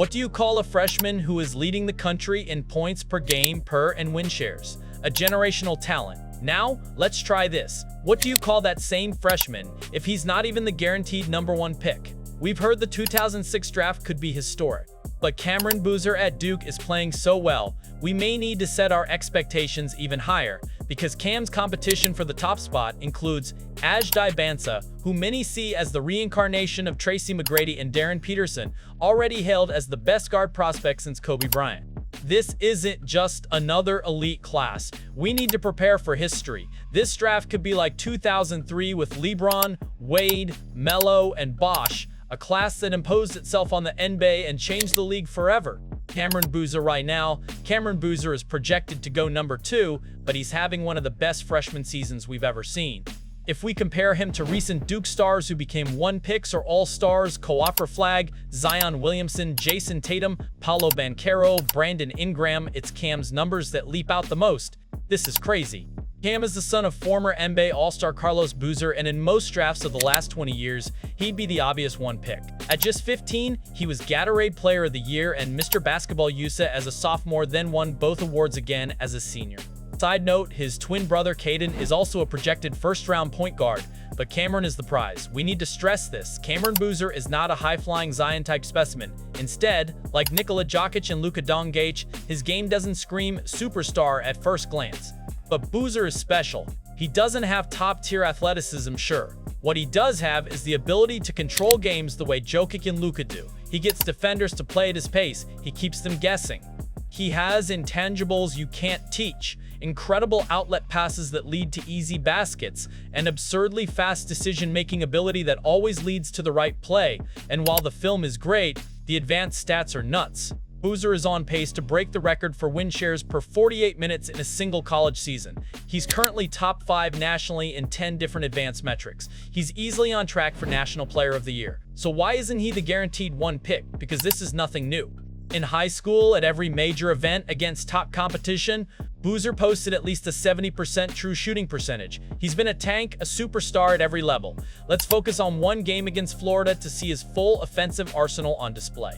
What do you call a freshman who is leading the country in points per game and win shares? A generational talent. Now, let's try this. What do you call that same freshman if he's not even the guaranteed #1 pick? We've heard the 2006 draft could be historic, but Cameron Boozer at Duke is playing so well, we may need to set our expectations even higher, because Cam's competition for the top spot includes Dybantsa, who many see as the reincarnation of Tracy McGrady, and Darryn Peterson, already hailed as the best guard prospect since Kobe Bryant. This isn't just another elite class. We need to prepare for history. This draft could be like 2003 with LeBron, Wade, Melo, and Bosh, a class that imposed itself on the NBA and changed the league forever. Cameron Boozer right now. Cameron Boozer is projected to go #2, but he's having one of the best freshman seasons we've ever seen. If we compare him to recent Duke stars who became 1 picks or all-stars, Coaffer Flagg, Zion Williamson, Jason Tatum, Paolo Banchero, Brandon Ingram, it's Cam's numbers that leap out the most. This is crazy. Cam is the son of former NBA All-Star Carlos Boozer, and in most drafts of the last 20 years, he'd be the obvious 1 pick. At just 15, he was Gatorade Player of the Year and Mr. Basketball USA as a sophomore, then won both awards again as a senior. Side note, his twin brother Caden is also a projected first-round point guard, but Cameron is the prize. We need to stress this. Cameron Boozer is not a high-flying Zion-type specimen. Instead, like Nikola Jokic and Luka Doncic, his game doesn't scream superstar at first glance. But Boozer is special. He doesn't have top-tier athleticism, sure. What he does have is the ability to control games the way Jokic and Luka do. He gets defenders to play at his pace. He keeps them guessing. He has intangibles you can't teach. Incredible outlet passes that lead to easy baskets, and absurdly fast decision-making ability that always leads to the right play. And while the film is great, the advanced stats are nuts. Boozer is on pace to break the record for win shares per 48 minutes in a single college season. He's currently top 5 nationally in 10 different advanced metrics. He's easily on track for National Player of the Year. So why isn't he the guaranteed 1 pick? Because this is nothing new. In high school, at every major event against top competition, Boozer posted at least a 70% true shooting percentage. He's been a tank, a superstar at every level. Let's focus on 1 game against Florida to see his full offensive arsenal on display.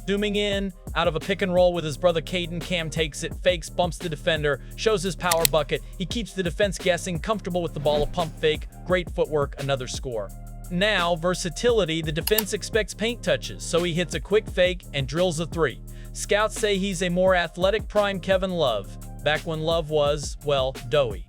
Zooming in, out of a pick and roll with his brother Caden, Cam takes it, fakes, bumps the defender, shows his power bucket. He keeps the defense guessing, comfortable with the ball, a pump fake, great footwork, another score. Now, versatility, the defense expects paint touches, so he hits a quick fake and drills a 3. Scouts say he's a more athletic prime Kevin Love, back when Love was, well, doughy.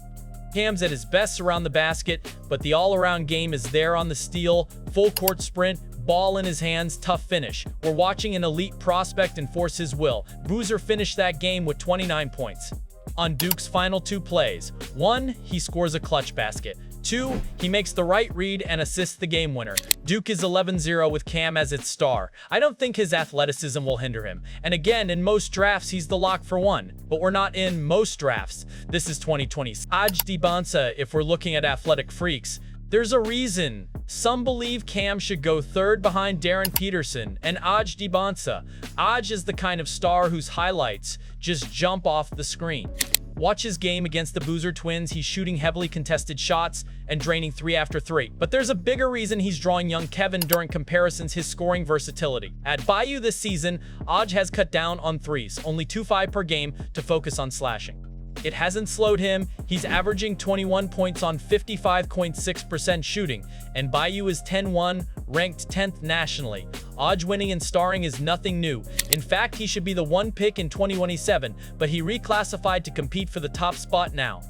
Cam's at his best around the basket, but the all-around game is there on the steal, full court sprint, ball in his hands, tough finish. We're watching an elite prospect enforce his will. Boozer finished that game with 29 points. On Duke's final 2 plays, 1, he scores a clutch basket. 2, he makes the right read and assists the game winner. Duke is 11-0 with Cam as its star. I don't think his athleticism will hinder him. And again, in most drafts, he's the lock for 1. But we're not in most drafts. This is 2020. Dybantsa, if we're looking at athletic freaks. There's a reason. Some believe Cam should go 3rd behind Darryn Peterson and Dybantsa. Is the kind of star whose highlights just jump off the screen. Watch his game against the Boozer twins. He's shooting heavily contested shots and draining 3 after 3. But there's a bigger reason he's drawing young Kevin during comparisons: his scoring versatility. At Bayou this season, has cut down on 3s, only 2.5 per game, to focus on slashing. It hasn't slowed him. He's averaging 21 points on 55.6% shooting, and Bayou is 10-1, ranked 10th nationally. Winning and starring is nothing new. In fact, he should be the 1 pick in 2027, but he reclassified to compete for the top spot now.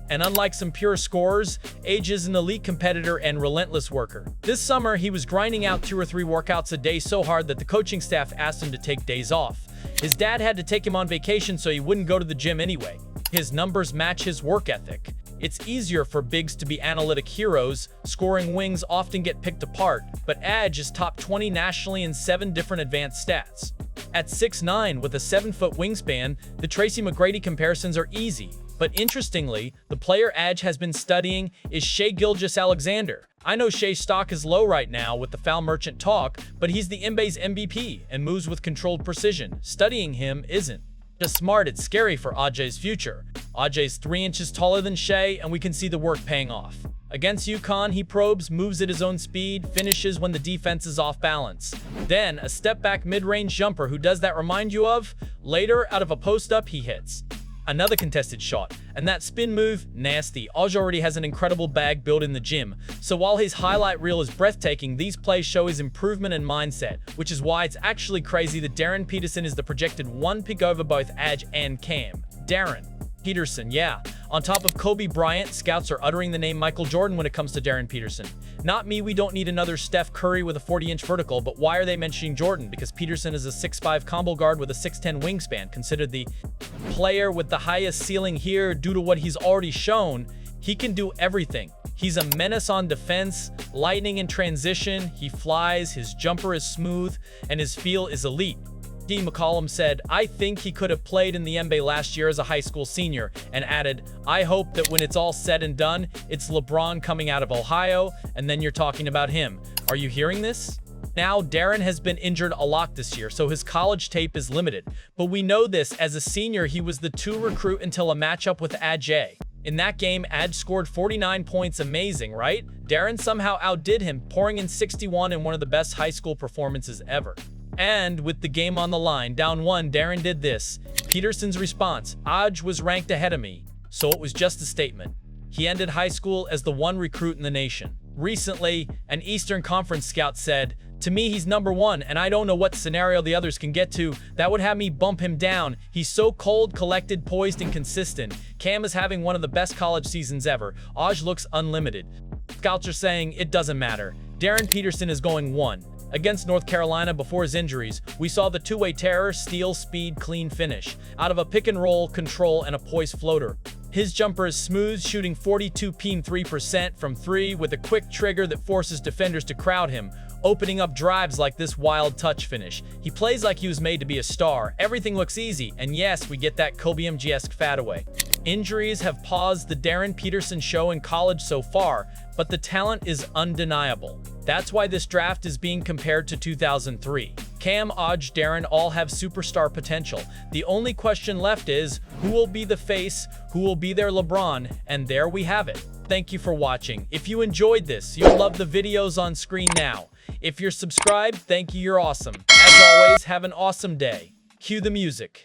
And unlike some pure scorers, is an elite competitor and relentless worker. This summer, he was grinding out 2 or 3 workouts a day so hard that the coaching staff asked him to take days off. His dad had to take him on vacation so he wouldn't go to the gym anyway. His numbers match his work ethic. It's easier for bigs to be analytic heroes. Scoring wings often get picked apart, but is top 20 nationally in 7 different advanced stats. At 6'9" with a 7-foot wingspan, the Tracy McGrady comparisons are easy. But interestingly, the player has been studying is Shai Gilgeous-Alexander. I know Shai's stock is low right now with the foul merchant talk, but he's the NBA's MVP and moves with controlled precision. Studying him isn't just smart, it's scary for Ajay's future. Ajay's 3 inches taller than Shai, and we can see the work paying off. Against UConn, he probes, moves at his own speed, finishes when the defense is off balance. Then, a step-back mid-range jumper. Who does that remind you of? Later, out of a post-up, he hits another contested shot, and that spin move, nasty. Oj already has an incredible bag built in the gym, so while his highlight reel is breathtaking, these plays show his improvement and mindset, which is why it's actually crazy that Darryn Peterson is the projected one pick over both Aj and Cam. Darryn Peterson, yeah. On top of Kobe Bryant, scouts are uttering the name Michael Jordan when it comes to Darryn Peterson. Not me, we don't need another Steph Curry with a 40-inch vertical, but why are they mentioning Jordan? Because Peterson is a 6'5" combo guard with a 6'10" wingspan, considered the player with the highest ceiling here due to what he's already shown. He can do everything. He's a menace on defense, lightning in transition, he flies, his jumper is smooth, and his feel is elite. D. McCollum said, "I think he could have played in the NBA last year as a high school senior," and added, "I hope that when it's all said and done, it's LeBron coming out of Ohio, and then you're talking about him." Are you hearing this? Now, Darryn has been injured a lot this year, so his college tape is limited. But we know this, as a senior, he was the 2 recruit until a matchup with Aj. In that game, Aj scored 49 points, amazing, right? Darryn somehow outdid him, pouring in 61 in one of the best high school performances ever. And with the game on the line, down 1, Darryn did this. Peterson's response, "Aj was ranked ahead of me," so it was just a statement. He ended high school as the 1 recruit in the nation. Recently, an Eastern Conference scout said, "To me, he's number 1, and I don't know what scenario the others can get to that would have me bump him down. He's so cold, collected, poised, and consistent. Cam is having one of the best college seasons ever. Aj looks unlimited." Scouts are saying it doesn't matter. Darryn Peterson is going 1. Against North Carolina before his injuries, we saw the two-way terror, steal, speed, clean finish, out of a pick-and-roll, control, and a poised floater. His jumper is smooth, shooting 42.3% from 3 with a quick trigger that forces defenders to crowd him, opening up drives like this wild touch finish. He plays like he was made to be a star. Everything looks easy, and yes, we get that Kobe MG-esque fadeaway. Injuries have paused the Darryn Peterson show in college so far, but the talent is undeniable. That's why this draft is being compared to 2003. Cam, Aj, Darryn all have superstar potential. The only question left is, who will be the face, who will be their LeBron, and there we have it. Thank you for watching. If you enjoyed this, you'll love the videos on screen now. If you're subscribed, thank you, you're awesome. As always, have an awesome day. Cue the music.